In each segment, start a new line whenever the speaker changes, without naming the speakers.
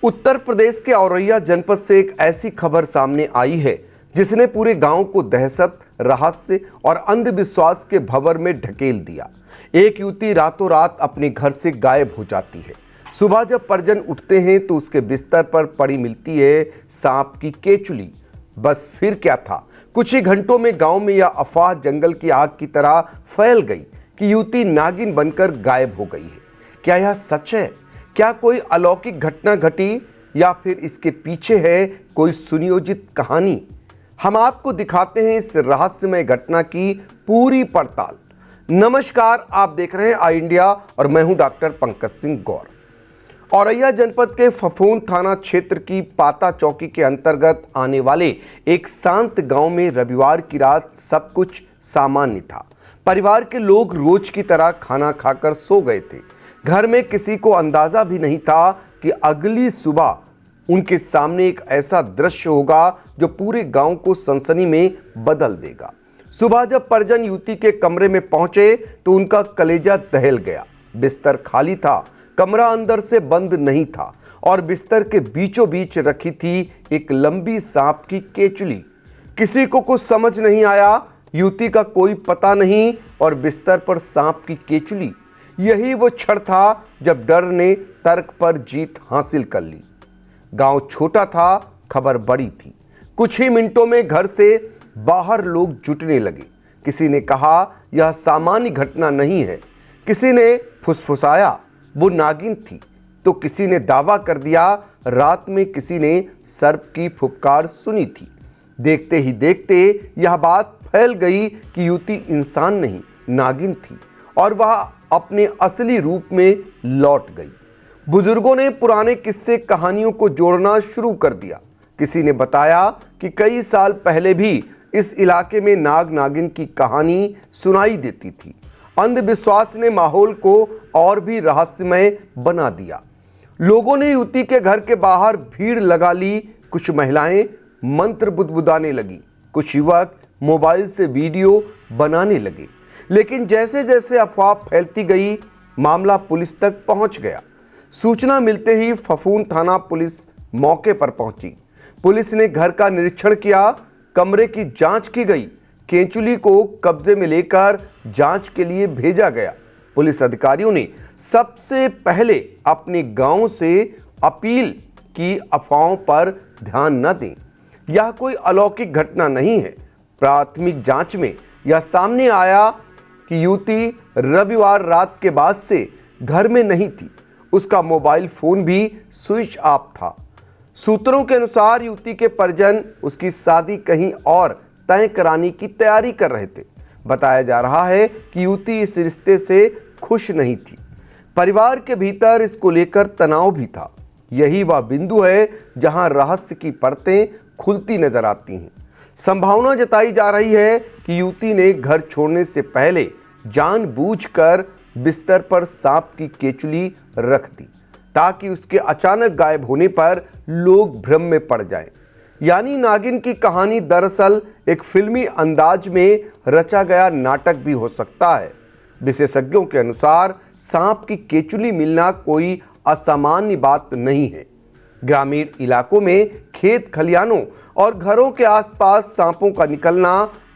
उत्तर प्रदेश के औरैया जनपद से एक ऐसी खबर सामने आई है जिसने पूरे गांव को दहशत, रहस्य और अंधविश्वास के भंवर में ढकेल दिया। एक युवती रातों रात अपने घर से गायब हो जाती है। सुबह जब परिजन उठते हैं तो उसके बिस्तर पर पड़ी मिलती है सांप की केचुली। बस फिर क्या था, कुछ ही घंटों में गांव में यह अफवाह जंगल की आग की तरह फैल गई कि युवती नागिन बनकर गायब हो गई है। क्या यह सच है? क्या कोई अलौकिक घटना घटी या फिर इसके पीछे है कोई सुनियोजित कहानी? हम आपको दिखाते हैं इस रहस्यमय घटना की पूरी पड़ताल। नमस्कार, आप देख रहे हैं आई इंडिया और मैं हूं डॉक्टर पंकज सिंह गौर। औरैया जनपद के फफूंद थाना क्षेत्र की पाता चौकी के अंतर्गत आने वाले एक शांत गांव में रविवार की रात सब कुछ सामान्य था। परिवार के लोग रोज की तरह खाना खाकर सो गए थे। घर में किसी को अंदाजा भी नहीं था कि अगली सुबह उनके सामने एक ऐसा दृश्य होगा जो पूरे गांव को सनसनी में बदल देगा। सुबह जब परिजन युवती के कमरे में पहुंचे तो उनका कलेजा दहल गया। बिस्तर खाली था, कमरा अंदर से बंद नहीं था और बिस्तर के बीचों बीच रखी थी एक लंबी सांप की केचुली। किसी को कुछ समझ नहीं आया, युवती का कोई पता नहीं और बिस्तर पर सांप की केचुली। यही वो क्षण था जब डर ने तर्क पर जीत हासिल कर ली। गांव छोटा था, खबर बड़ी थी। कुछ ही मिनटों में घर से बाहर लोग जुटने लगे। किसी ने कहा यह सामान्य घटना नहीं है, किसी ने फुसफुसाया वो नागिन थी, तो किसी ने दावा कर दिया रात में किसी ने सर्प की फुफकार सुनी थी। देखते ही देखते यह बात फैल गई कि युवती इंसान नहीं नागिन थी और वह अपने असली रूप में लौट गई। बुजुर्गों ने पुराने किस्से कहानियों को जोड़ना शुरू कर दिया। किसी ने बताया कि कई साल पहले भी इस इलाके में नाग नागिन की कहानी सुनाई देती थी। अंधविश्वास ने माहौल को और भी रहस्यमय बना दिया। लोगों ने युवती के घर के बाहर भीड़ लगा ली। कुछ महिलाएं मंत्र बुदबुदाने लगी, कुछ युवक मोबाइल से वीडियो बनाने लगे। लेकिन जैसे जैसे अफवाह फैलती गई, मामला पुलिस तक पहुंच गया। सूचना मिलते ही फफूंद थाना पुलिस मौके पर पहुंची। पुलिस ने घर का निरीक्षण किया, कमरे की जांच की गई, केचुली को कब्जे में लेकर जांच के लिए भेजा गया। पुलिस अधिकारियों ने सबसे पहले अपने गांव से अपील की अफवाहों पर ध्यान न दें। यह कोई अलौकिक घटना नहीं है। प्राथमिक जांच में यह सामने आया कि युवती रविवार रात के बाद से घर में नहीं थी। उसका मोबाइल फोन भी स्विच ऑफ था। सूत्रों के अनुसार युवती के परिजन उसकी शादी कहीं और तय कराने की तैयारी कर रहे थे। बताया जा रहा है कि युवती इस रिश्ते से खुश नहीं थी। परिवार के भीतर इसको लेकर तनाव भी था। यही वह बिंदु है जहां रहस्य की परतें खुलती नजर आती हैं। संभावना जताई जा रही है कि युवती ने घर छोड़ने से पहले जानबूझकर बिस्तर पर सांप की केचुली रख दी ताकि उसके अचानक गायब होने पर लोग भ्रम में पड़ जाएं। यानी नागिन की कहानी दरअसल एक फिल्मी अंदाज में रचा गया नाटक भी हो सकता है। विशेषज्ञों के अनुसार सांप की केचुली मिलना कोई असामान्य बात नहीं है। ग्रामीण इलाकों में खेत खलिहानों और घरों के आसपास सांपों का निकलना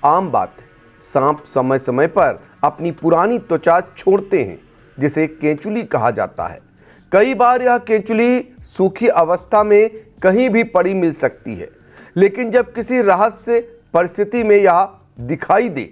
आम बात है। सांप समय समय पर अपनी पुरानी त्वचा छोड़ते हैं जिसे केचुली कहा जाता है। कई बार यह केचुली सूखी अवस्था में कहीं भी पड़ी मिल सकती है, लेकिन जब किसी रहस्य परिस्थिति में यह दिखाई दे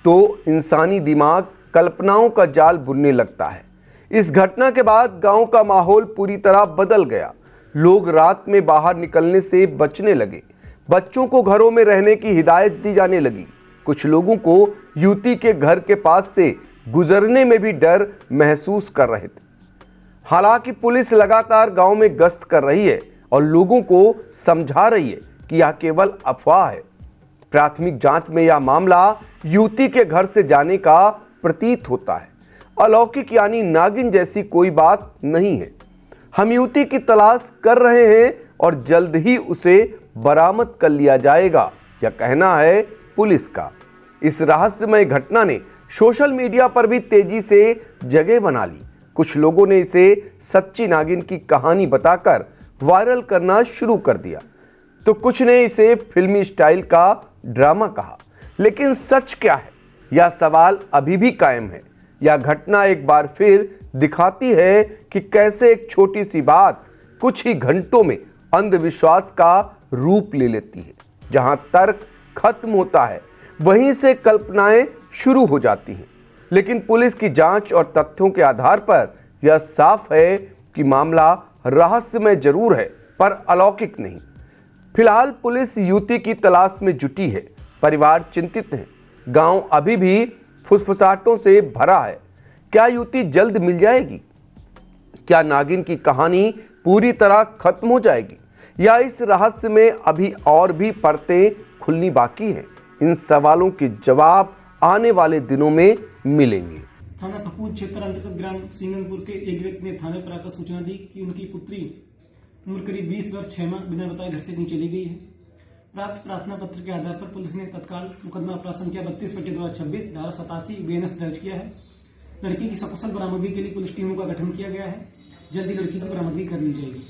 तो इंसानी दिमाग कल्पनाओं का जाल बुनने लगता है। इस घटना के बाद गांव का माहौल पूरी तरह बदल गया। लोग रात में बाहर निकलने से बचने लगे। बच्चों को घरों में रहने की हिदायत दी जाने लगी। कुछ लोगों को युवती के घर के पास से गुजरने में भी डर महसूस कर रहे थे। हालांकि पुलिस लगातार गांव में गश्त कर रही है और लोगों को समझा रही है कि यह केवल अफवाह है। प्राथमिक जांच में यह मामला युवती के घर से जाने का प्रतीत होता है। अलौकिक यानी नागिन जैसी कोई बात नहीं है। हम युवती की तलाश कर रहे हैं और जल्द ही उसे बरामद कर लिया जाएगा, यह कहना है पुलिस का। इस रहस्यमय घटना ने सोशल मीडिया पर भी तेजी से जगह बना ली। कुछ लोगों ने इसे सच्ची नागिन की कहानी बताकर वायरल करना शुरू कर दिया। तो कुछ ने इसे फिल्मी स्टाइल का ड्रामा कहा। लेकिन सच क्या है? यह सवाल अभी भी कायम है। यह घटना एक बार फिर दिखाती है कि कैसे एक छोटी सी बात कुछ ही घंटों में अंधविश्वास का रूप ले लेती है। जहां तर्क खत्म होता है, वहीं से कल्पनाएं शुरू हो जाती हैं। लेकिन पुलिस की जांच और तथ्यों के आधार पर यह साफ है कि मामला रहस्यमय जरूर है, पर अलौकिक नहीं। फिलहाल पुलिस युवती की तलाश में जुटी है। परिवार चिंतित है। गांव अभी भी फुसफुसाहटों से भरा है। क्या युवती जल्द मिल जाएगी? क्या नागिन की कहानी पूरी तरह खत्म हो जाएगी, या इस रहस्य में अभी और भी परतें खुलनी बाकी हैं? इन सवालों के जवाब आने वाले दिनों में मिलेंगे।
थाना पपूर क्षेत्र अंतर्गत ग्राम सिंगनपुर के एक व्यक्ति ने थाने पर आकर सूचना दी कि उनकी पुत्री उम्र करीब 20 वर्ष 6 माह बिना बताए घर से कहीं चली गई है। प्राप्त प्रार्थना पत्र के आधार पर पुलिस ने तत्काल मुकदमा अपराध संख्या 32/2026 धारा 87 BNS दर्ज किया है। लड़की की सकुशल बरामदगी के लिए पुलिस टीमों का गठन किया गया है। जल्दी लड़की की बरामदगी कर ली जाएगी।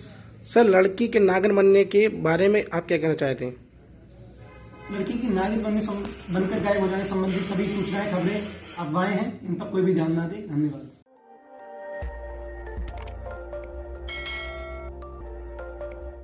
सर, लड़की के नागिन बनने के बारे में आप क्या कहना चाहते हैं?
लड़की की नागिन बनकर गायब हो जाने संबंधी सभी सूचनाएं, खबरें, अफवाहें हैं, इन पर कोई भी ध्यान ना दे। धन्यवाद।